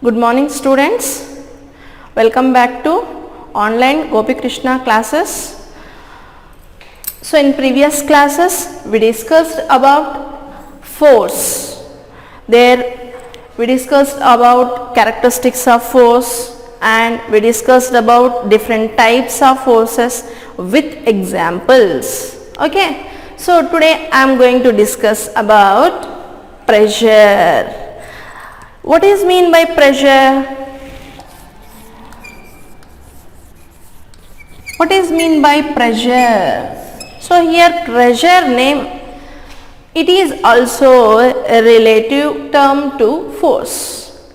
Good morning students, welcome back to online Gopi Krishna classes. So in previous classes we discussed about force. There we discussed about characteristics of force and we discussed about different types of forces with examples. Okay, so today I am going to discuss about pressure. What is mean by pressure? What is mean by pressure? So here pressure name, it is also a relative term to force.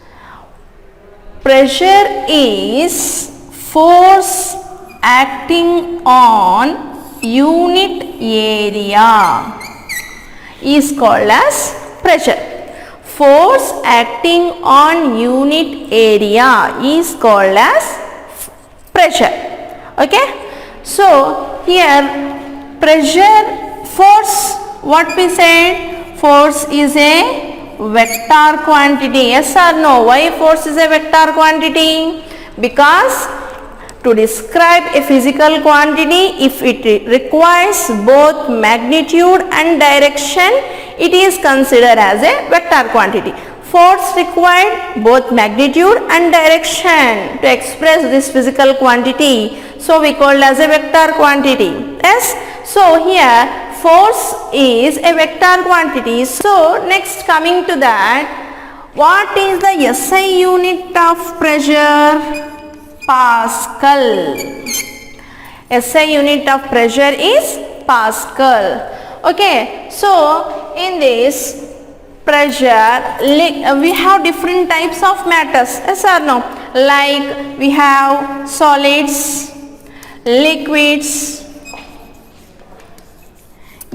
Pressure is force acting on unit area is called as pressure. Force acting on unit area is called as pressure. Okay. So here pressure, force, what we said, force is a vector quantity. Yes or no? Why force is a vector quantity? Because to describe a physical quantity, if it requires both magnitude and direction, it is considered as a vector quantity. Force required both magnitude and direction to express this physical quantity. So we call as a vector quantity. Yes. So here force is a vector quantity. So next coming to that, what is the SI unit of pressure? Pascal. SI unit of pressure is Pascal. Okay, so in this pressure we have different types of matters. Yes or no? Like we have solids, liquids,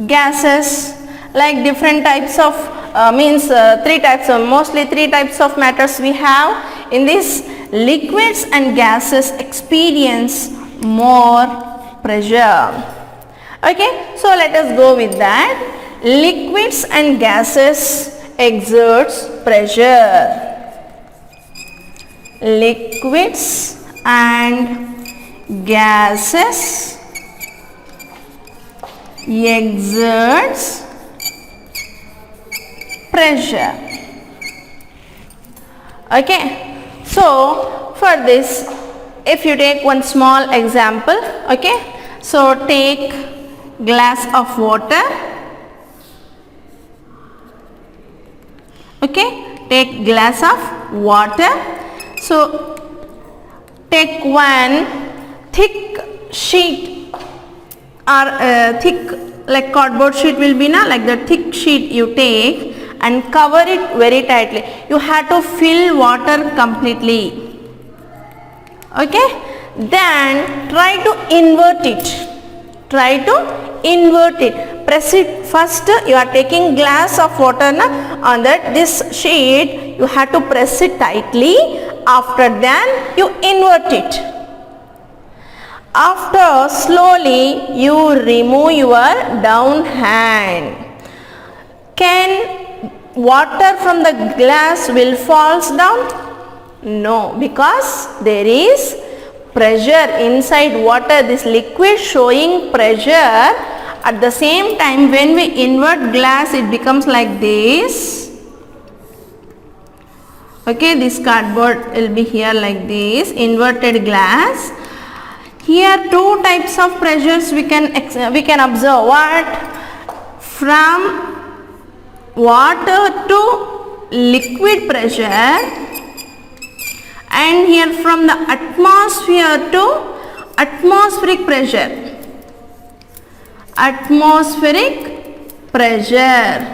gases, like different types of mostly three types of matters we have. In this, liquids and gases experience more pressure. Okay, so let us go with that. Liquids and gases exerts pressure. Liquids and gases exerts pressure. Okay. So for this, if you take one small example, okay, so take glass of water, okay, take glass of water. So take one thick sheet or thick like cardboard sheet will be na, like the thick sheet you take and cover it very tightly. You have to fill water completely. Okay. Then try to invert it. Try to invert it. Press it. First you are taking glass of water na, on that this sheet you have to press it tightly. After that you invert it. After slowly you remove your down hand. Can water from the glass will falls down? No, because there is pressure inside water, this liquid showing pressure. At the same time when we invert glass it becomes like this. Okay, this cardboard will be here like this, inverted glass. Here two types of pressures we can observe. What? From water to liquid pressure, and here from the atmosphere to atmospheric pressure. Atmospheric pressure.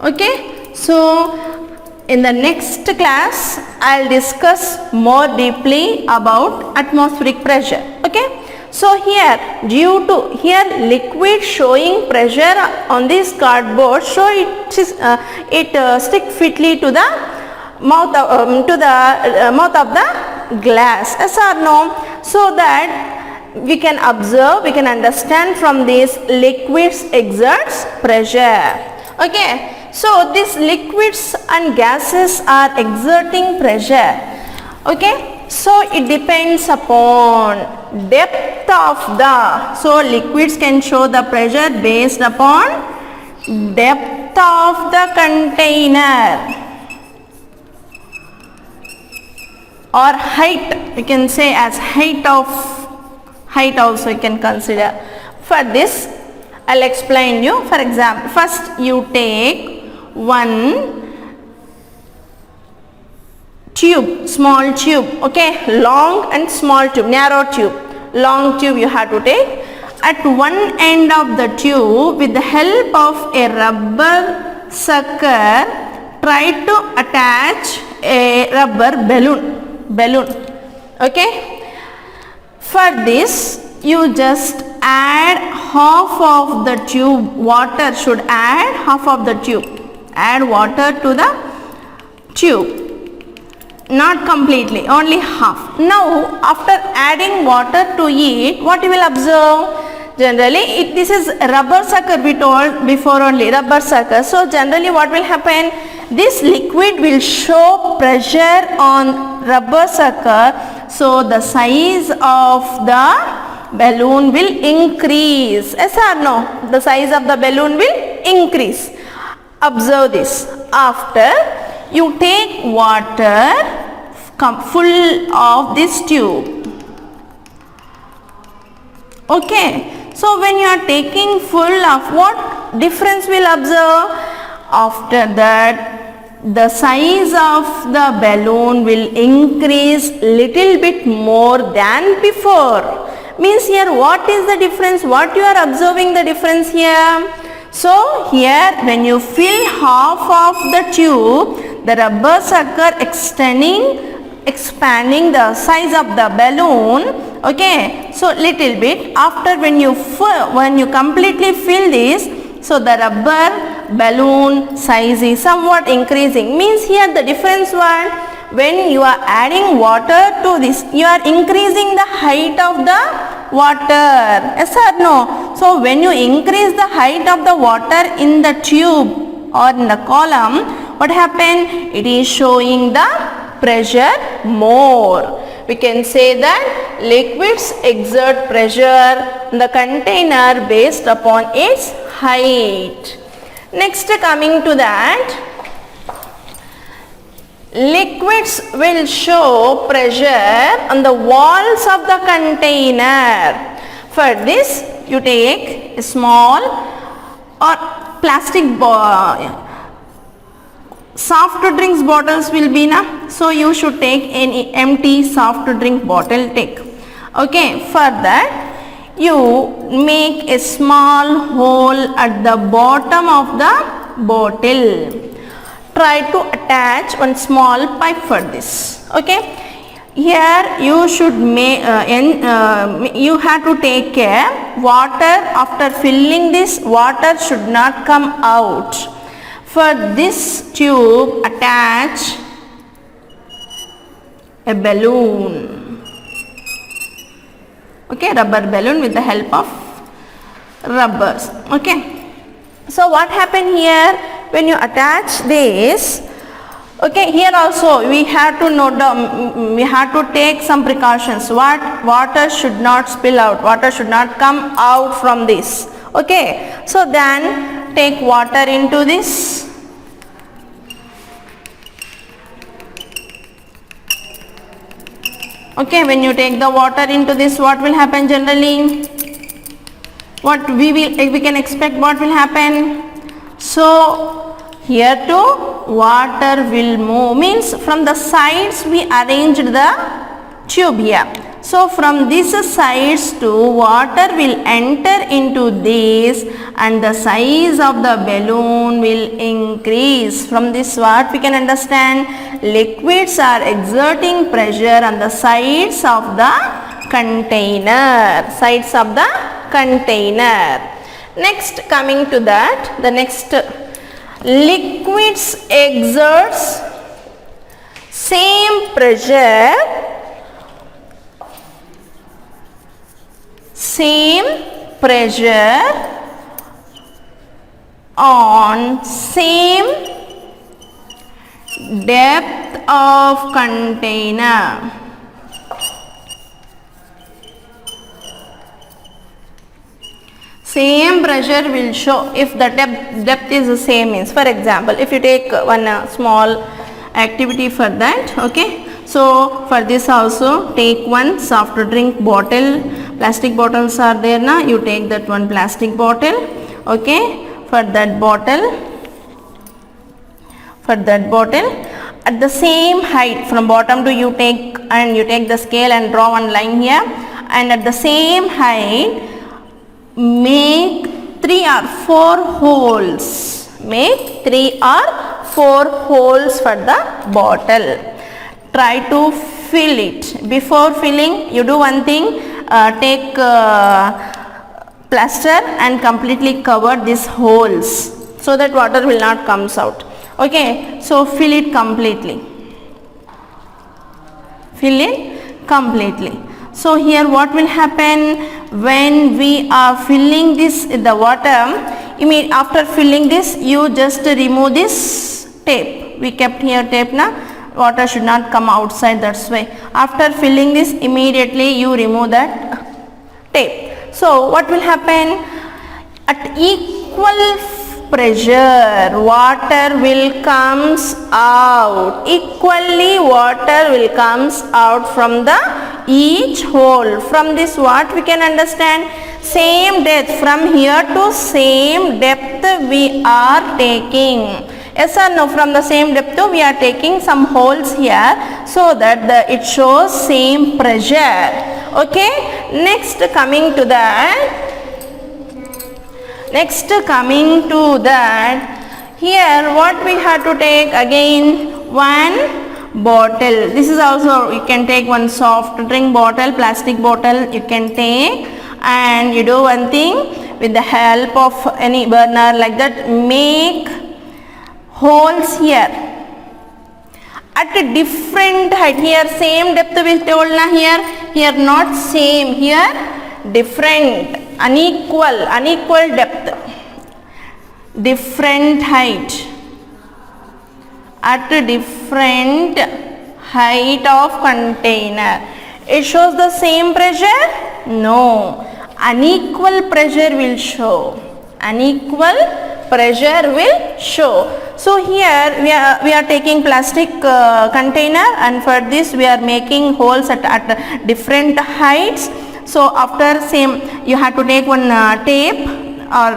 Okay, so in the next class I'll discuss more deeply about atmospheric pressure. Okay. So here due to here liquid showing pressure on this cardboard, so it stick fitly to the mouth of, mouth of the glass. Yes or no? So that we can observe, we can understand from this liquids exerts pressure. Okay. So these liquids and gases are exerting pressure. Okay, so it depends upon depth of the, so liquids can show the pressure based upon depth of the container or height. We can say as height also you can consider. For this I'll explain you. For example, first you take one tube, small tube, okay, long and small tube, narrow tube. Long tube you have to take. At one end of the tube, with the help of a rubber sucker, try to attach a rubber balloon. Okay, for this you just add half of the tube water. Should add half of the tube, add water to the tube, not completely, only half. Now after adding water to it, what you will observe? Generally this is rubber sucker, we told before only, rubber sucker. So generally what will happen? This liquid will show pressure on rubber sucker, so the size of the balloon will increase. Yes or no? The size of the balloon will increase. Observe this. After you take water full of this tube. Okay, so when you are taking full of, what difference will observe? After that the size of the balloon will increase little bit more than before. Means here what is the difference? What you are observing the difference here? So here when you fill half of the tube, the rubber sucker expanding the size of the balloon. Okay, so little bit. After when you completely fill this, so the rubber balloon size is somewhat increasing. Means here the difference what? When you are adding water to this, you are increasing the height of the water. Yes or no? So when you increase the height of the water in the tube or in the column, what happened? It is showing the pressure more. We can say that liquids exert pressure in the container based upon its height. Next, coming to that, liquids will show pressure on the walls of the container. For this you take a small or plastic soft drinks bottles will be na, so you should take any empty soft drink bottle, take. Okay, for that you make a small hole at the bottom of the bottle. Try to attach one small pipe for this. Okay, here you should make you have to take care, water after filling this, water should not come out. For this tube attach a balloon. Okay, rubber balloon with the help of rubbers. Okay, so what happened here when you attach this? Okay, here also we have to note down, we have to take some precautions. What? Water should not spill out, water should not come out from this. Okay, so then take water into this. Okay, when you take the water into this, what will happen generally? What we can expect, what will happen? So here too water will move, means from the sides we arranged the tube here. So from these sides to water will enter into this and the size of the balloon will increase. From this what we can understand? Liquids are exerting pressure on the sides of the container. Sides of the container. Next, coming to that, the next, liquids exerts same pressure on same depth of container. Same pressure will show if the depth is the same. Means, for example, if you take one small activity for that, okay. So for this also take one soft drink bottle. Plastic bottles are there now. You take that one plastic bottle, okay. For that bottle, at the same height from bottom to you take the scale and draw one line here, and at the same height make 3 or 4 holes. Make 3 or 4 holes for the bottle. Try to fill it. Before filling, you do one thing. Take plaster and completely cover these holes so that water will not comes out. Okay. So fill it completely. Fill it completely. So here what will happen when we are filling this the water? After filling this, you just remove this tape. We kept here tape na. Water should not come outside, that's why. After filling this, immediately you remove that tape. So what will happen? At equal pressure, water will comes out. Equally water will comes out from the each hole. From this what we can understand? Same depth, from here to same depth we are taking. Yes or no? From the same depth we are taking some holes here so that it shows same pressure. Okay. Next coming to that, here what we have to take again? One bottle. This is also, you can take one soft drink bottle, plastic bottle you can take, and you do one thing with the help of any burner like that, make holes here at a different height. Here same depth we told na, here not same, here different, unequal depth, different height, at a different height of container. It shows the same pressure? No, unequal pressure will show. So here we are taking plastic container, and for this we are making holes at different heights. So after same, you have to take one tape, or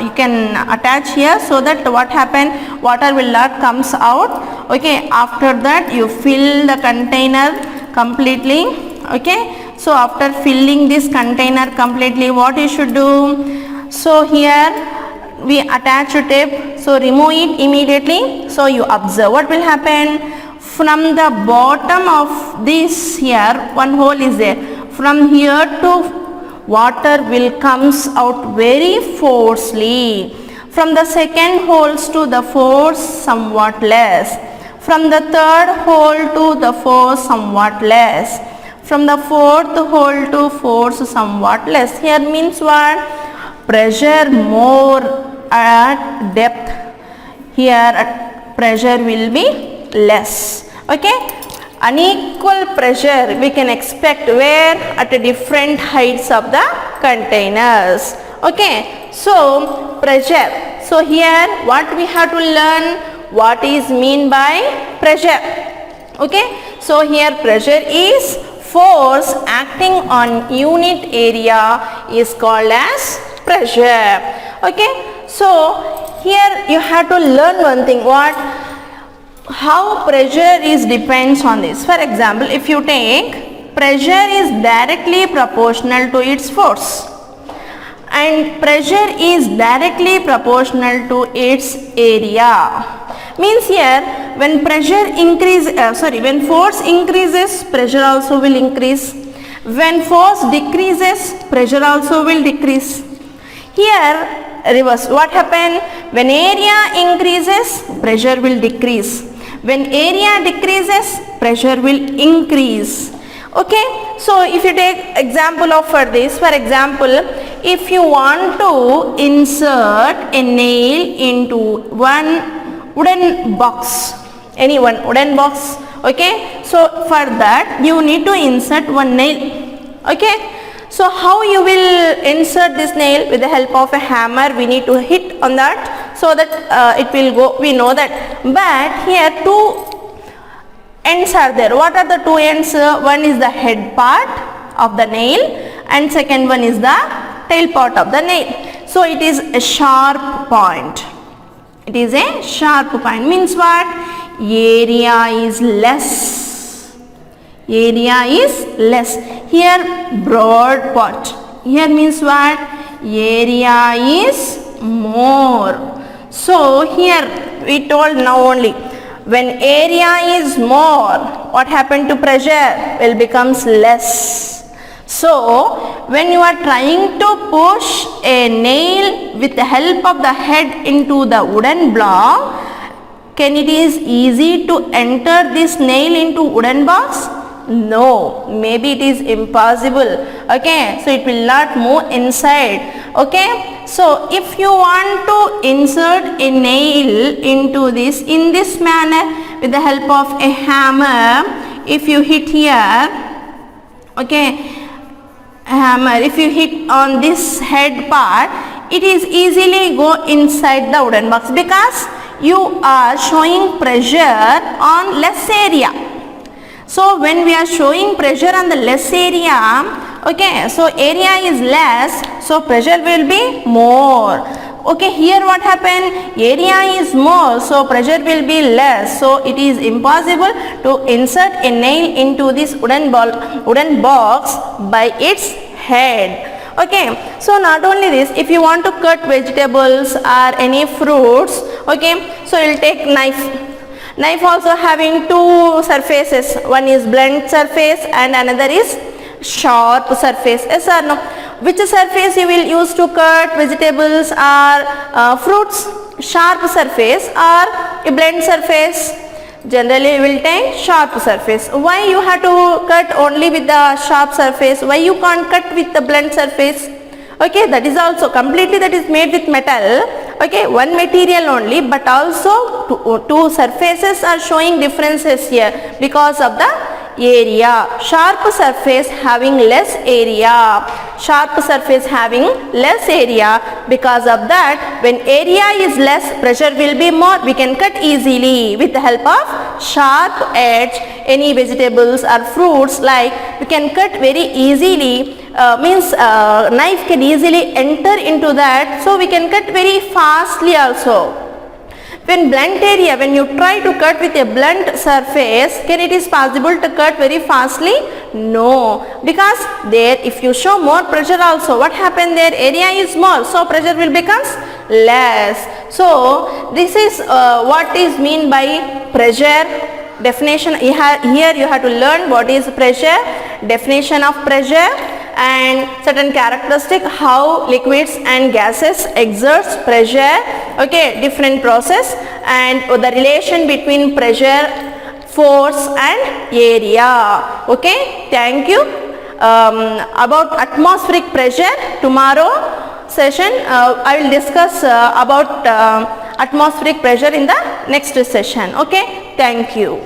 you can attach here, so that what happen, water will not comes out. Okay. After that you fill the container completely. Okay. So after filling this container completely, what you should do? So here we attach a tape, so remove it immediately. So you observe what will happen. From the bottom of this, here one hole is there. From here to water will comes out very forcefully. From the second holes to the force somewhat less. From the third hole to the force somewhat less. From the fourth hole to force somewhat less. Here means what? Pressure more at depth. Here pressure will be less. Okay. Unequal pressure we can expect where? At different heights of the containers. Okay. So pressure. So here what we have to learn? What is mean by pressure? Okay. So here pressure is force acting on unit area is called as pressure. Okay. So here you have to learn one thing. What? How pressure is depends on this. For example, if you take, pressure is directly proportional to its force, and pressure is directly proportional to its area. Means here when pressure when force increases, pressure also will increase. When force decreases, pressure also will decrease. Here reverse. What happen? When area increases, pressure will decrease. When area decreases, pressure will increase. Okay. So if you take example of for this, for example, if you want to insert a nail into one wooden box, any one wooden box, okay, so for that you need to insert one nail, okay. So how you will insert this nail? With the help of a hammer we need to hit on that so that it will go, we know that. But here two ends are there. What are the two ends? One is the head part of the nail and second one is the tail part of the nail. So it is a sharp point. It is a sharp point, means what? Area is less. Area is less. Here broad part. Here means what? Area is more. So here we told now only, when area is more, what happened to pressure? Will becomes less. So when you are trying to push a nail with the help of the head into the wooden block, can it is easy to enter this nail into wooden box? No, maybe it is impossible, okay. So it will not move inside, okay. So if you want to insert a nail into this in this manner with the help of a hammer, if you hit here, okay, hammer, if you hit on this head part, it is easily go inside the wooden box because you are showing pressure on less area. So when we are showing pressure on the less area, okay, so area is less, so pressure will be more. Okay, here what happened? Area is more, so pressure will be less. So it is impossible to insert a nail into this wooden box by its head. Okay, so not only this, if you want to cut vegetables or any fruits, okay, so you will take knife. Knife also having two surfaces, one is blunt surface and another is sharp surface. Yes or no? Which surface you will use to cut vegetables or fruits? Sharp surface or a blunt surface? Generally you will take sharp surface. Why you have to cut only with the sharp surface? Why you can't cut with the blunt surface? Okay, that is also completely, that is made with metal. Okay, one material only, but also two surfaces are showing differences here because of the area. Sharp surface having less area. Sharp surface having less area. Because of that, when area is less, pressure will be more. We can cut easily with the help of sharp edge any vegetables or fruits, like we can cut very easily. Knife can easily enter into that, so we can cut very fastly also. When blunt area, when you try to cut with a blunt surface, can it is possible to cut very fastly? No, because there if you show more pressure also, what happened there? Area is more, so pressure will becomes less. So this is what is mean by pressure. Definition, here you have to learn what is pressure, definition of pressure, and certain characteristic how liquids and gases exerts pressure, okay, different process, and the relation between pressure, force and area. Okay, thank you. About atmospheric pressure, tomorrow session I will discuss about atmospheric pressure in the next session. Okay, thank you.